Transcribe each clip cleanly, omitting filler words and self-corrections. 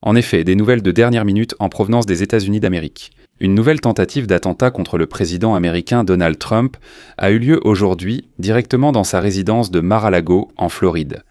En effet, des nouvelles de dernière minute en provenance des États-Unis d'Amérique. Une nouvelle tentative d'attentat contre le président américain Donald Trump a eu lieu aujourd'hui directement dans sa résidence de Mar-a-Lago, en Floride.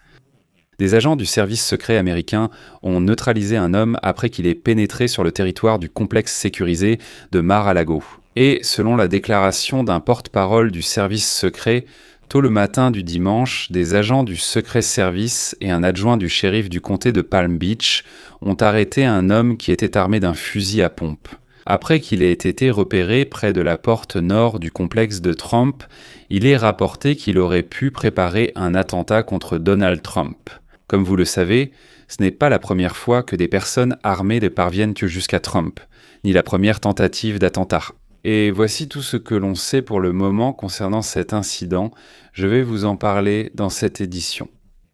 Des agents du service secret américain ont neutralisé un homme après qu'il ait pénétré sur le territoire du complexe sécurisé de Mar-a-Lago. Et, selon la déclaration d'un porte-parole du service secret, tôt le matin du dimanche, des agents du Secret Service et un adjoint du shérif du comté de Palm Beach ont arrêté un homme qui était armé d'un fusil à pompe. Après qu'il ait été repéré près de la porte nord du complexe de Trump, il est rapporté qu'il aurait pu préparer un attentat contre Donald Trump. Comme vous le savez, ce n'est pas la première fois que des personnes armées parviennent jusqu'à Trump, ni la première tentative d'attentat. Et voici tout ce que l'on sait pour le moment concernant cet incident. Je vais vous en parler dans cette édition.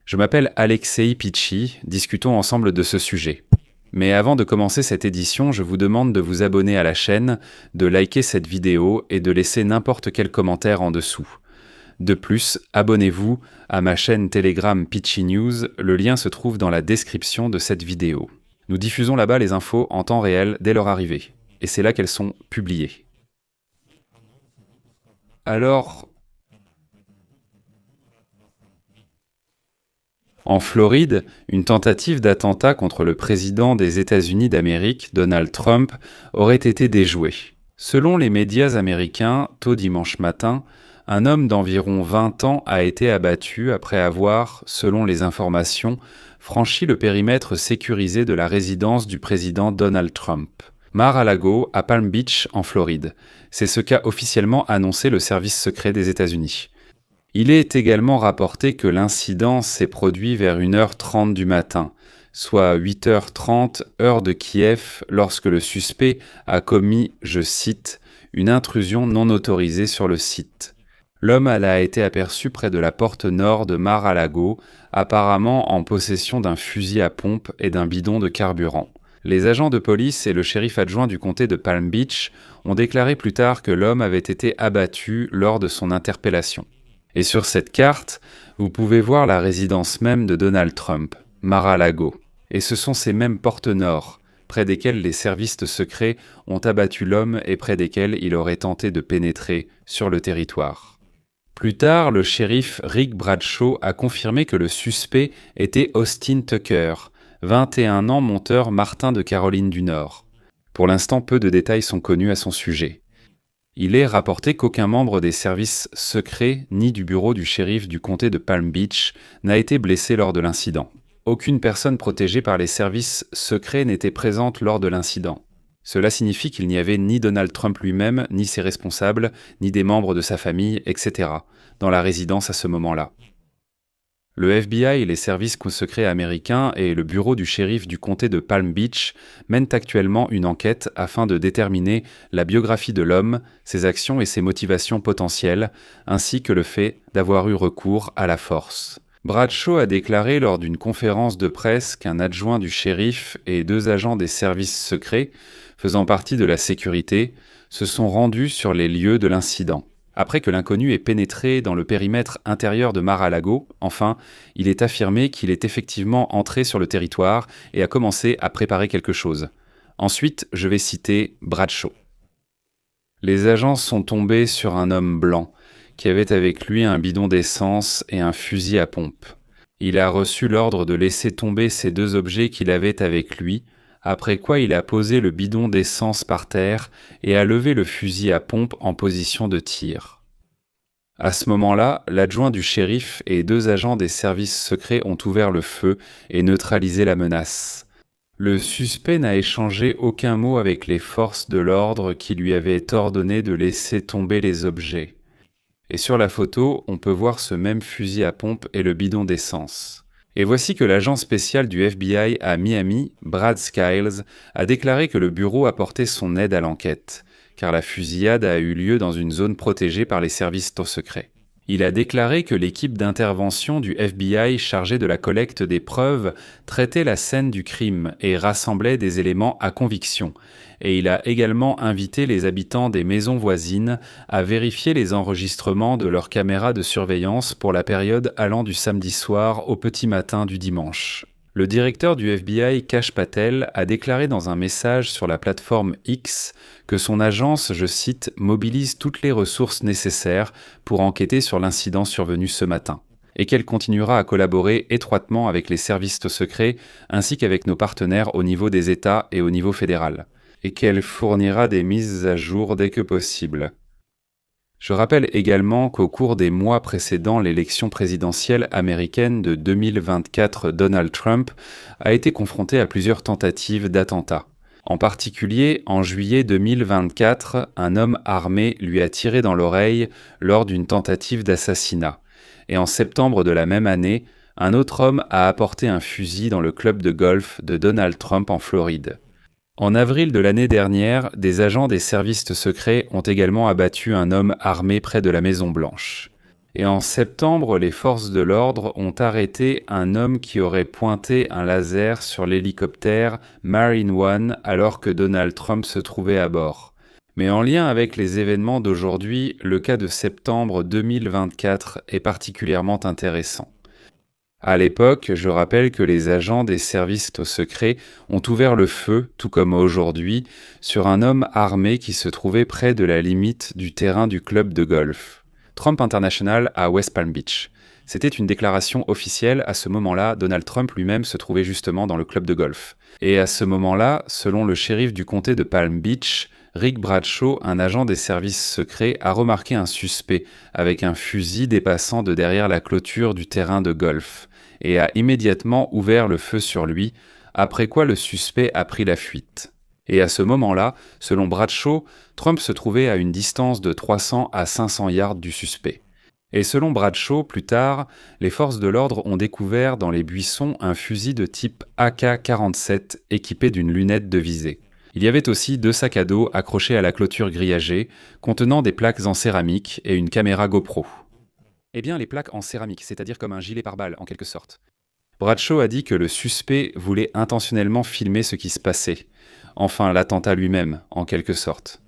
Je m'appelle Alexei Pichi, discutons ensemble de ce sujet. Mais avant de commencer cette édition, je vous demande de vous abonner à la chaîne, de liker cette vidéo et de laisser n'importe quel commentaire en dessous. De plus, abonnez-vous à ma chaîne Telegram Pichi News, le lien se trouve dans la description de cette vidéo. Nous diffusons là-bas les infos en temps réel dès leur arrivée, et c'est là qu'elles sont publiées. Alors, en Floride, une tentative d'attentat contre le président des États-Unis d'Amérique, Donald Trump, aurait été déjouée. Selon les médias américains, tôt dimanche matin, un homme d'environ 20 ans a été abattu après avoir, selon les informations, franchi le périmètre sécurisé de la résidence du président Donald Trump. Mar-a-Lago, à Palm Beach, en Floride. C'est ce qu'a officiellement annoncé le service secret des États-Unis. Il est également rapporté que l'incident s'est produit vers 1h30 du matin, soit 8h30 heure de Kiev, lorsque le suspect a commis, je cite, « une intrusion non autorisée sur le site ». L'homme a été aperçu près de la porte nord de Mar-a-Lago, apparemment en possession d'un fusil à pompe et d'un bidon de carburant. Les agents de police et le shérif adjoint du comté de Palm Beach ont déclaré plus tard que l'homme avait été abattu lors de son interpellation. Et sur cette carte, vous pouvez voir la résidence même de Donald Trump, Mar-a-Lago. Et ce sont ces mêmes portes nord, près desquelles les services secrets ont abattu l'homme et près desquelles il aurait tenté de pénétrer sur le territoire. Plus tard, le shérif Rick Bradshaw a confirmé que le suspect était Austin Tucker, 21 ans, monteur Martin de Caroline du Nord. Pour l'instant, peu de détails sont connus à son sujet. Il est rapporté qu'aucun membre des services secrets ni du bureau du shérif du comté de Palm Beach n'a été blessé lors de l'incident. Aucune personne protégée par les services secrets n'était présente lors de l'incident. Cela signifie qu'il n'y avait ni Donald Trump lui-même, ni ses responsables, ni des membres de sa famille, etc., dans la résidence à ce moment-là. Le FBI, les services secrets américains et le bureau du shérif du comté de Palm Beach mènent actuellement une enquête afin de déterminer la biographie de l'homme, ses actions et ses motivations potentielles, ainsi que le fait d'avoir eu recours à la force. Bradshaw a déclaré lors d'une conférence de presse qu'un adjoint du shérif et 2 agents des services secrets, faisant partie de la sécurité, se sont rendus sur les lieux de l'incident. Après que l'inconnu ait pénétré dans le périmètre intérieur de Mar-a-Lago, enfin, il est affirmé qu'il est effectivement entré sur le territoire et a commencé à préparer quelque chose. Ensuite, je vais citer Bradshaw. Les agents sont tombés sur un homme blanc qui avait avec lui un bidon d'essence et un fusil à pompe. Il a reçu l'ordre de laisser tomber ces 2 objets qu'il avait avec lui, après quoi il a posé le bidon d'essence par terre et a levé le fusil à pompe en position de tir. À ce moment-là, l'adjoint du shérif et 2 agents des services secrets ont ouvert le feu et neutralisé la menace. Le suspect n'a échangé aucun mot avec les forces de l'ordre qui lui avaient ordonné de laisser tomber les objets. Et sur la photo, on peut voir ce même fusil à pompe et le bidon d'essence. Et voici que l'agent spécial du FBI à Miami, Brad Skiles, a déclaré que le bureau apportait son aide à l'enquête, car la fusillade a eu lieu dans une zone protégée par les services secrets. Il a déclaré que l'équipe d'intervention du FBI chargée de la collecte des preuves traitait la scène du crime et rassemblait des éléments à conviction, et il a également invité les habitants des maisons voisines à vérifier les enregistrements de leurs caméras de surveillance pour la période allant du samedi soir au petit matin du dimanche. Le directeur du FBI, Kash Patel, a déclaré dans un message sur la plateforme X que son agence, je cite, « mobilise toutes les ressources nécessaires pour enquêter sur l'incident survenu ce matin » et qu'elle continuera à collaborer étroitement avec les services secrets ainsi qu'avec nos partenaires au niveau des États et au niveau fédéral, et qu'elle fournira des mises à jour dès que possible. Je rappelle également qu'au cours des mois précédant l'élection présidentielle américaine de 2024, Donald Trump a été confronté à plusieurs tentatives d'attentats. En particulier, en juillet 2024, un homme armé lui a tiré dans l'oreille lors d'une tentative d'assassinat. Et en septembre de la même année, un autre homme a apporté un fusil dans le club de golf de Donald Trump en Floride. En avril de l'année dernière, des agents des services secrets ont également abattu un homme armé près de la Maison-Blanche. Et en septembre, les forces de l'ordre ont arrêté un homme qui aurait pointé un laser sur l'hélicoptère Marine One alors que Donald Trump se trouvait à bord. Mais en lien avec les événements d'aujourd'hui, le cas de septembre 2024 est particulièrement intéressant. À l'époque, je rappelle que les agents des services secrets ont ouvert le feu, tout comme aujourd'hui, sur un homme armé qui se trouvait près de la limite du terrain du club de golf, Trump International à West Palm Beach. C'était une déclaration officielle. À ce moment-là, Donald Trump lui-même se trouvait justement dans le club de golf. Et à ce moment-là, selon le shérif du comté de Palm Beach, Rick Bradshaw, un agent des services secrets, a remarqué un suspect avec un fusil dépassant de derrière la clôture du terrain de golf et a immédiatement ouvert le feu sur lui, après quoi le suspect a pris la fuite. Et à ce moment-là, selon Bradshaw, Trump se trouvait à une distance de 300 à 500 yards du suspect. Et selon Bradshaw, plus tard, les forces de l'ordre ont découvert dans les buissons un fusil de type AK-47 équipé d'une lunette de visée. Il y avait aussi 2 sacs à dos accrochés à la clôture grillagée, contenant des plaques en céramique et une caméra GoPro. Eh bien, les plaques en céramique, c'est-à-dire comme un gilet pare-balles en quelque sorte. Bradshaw a dit que le suspect voulait intentionnellement filmer ce qui se passait. Enfin, l'attentat lui-même, en quelque sorte.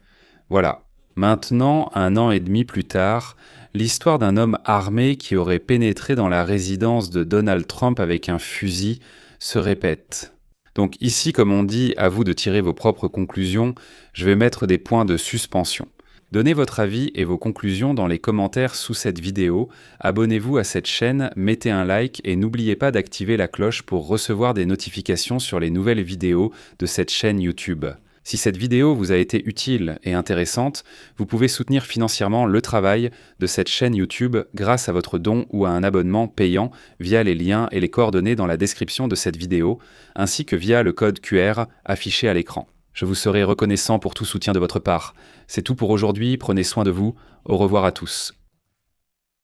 Voilà. Maintenant, 1 an et demi plus tard, l'histoire d'un homme armé qui aurait pénétré dans la résidence de Donald Trump avec un fusil se répète. Donc ici, comme on dit, à vous de tirer vos propres conclusions, je vais mettre des points de suspension. Donnez votre avis et vos conclusions dans les commentaires sous cette vidéo, abonnez-vous à cette chaîne, mettez un like et n'oubliez pas d'activer la cloche pour recevoir des notifications sur les nouvelles vidéos de cette chaîne YouTube. Si cette vidéo vous a été utile et intéressante, vous pouvez soutenir financièrement le travail de cette chaîne YouTube grâce à votre don ou à un abonnement payant via les liens et les coordonnées dans la description de cette vidéo, ainsi que via le code QR affiché à l'écran. Je vous serai reconnaissant pour tout soutien de votre part. C'est tout pour aujourd'hui, prenez soin de vous, au revoir à tous.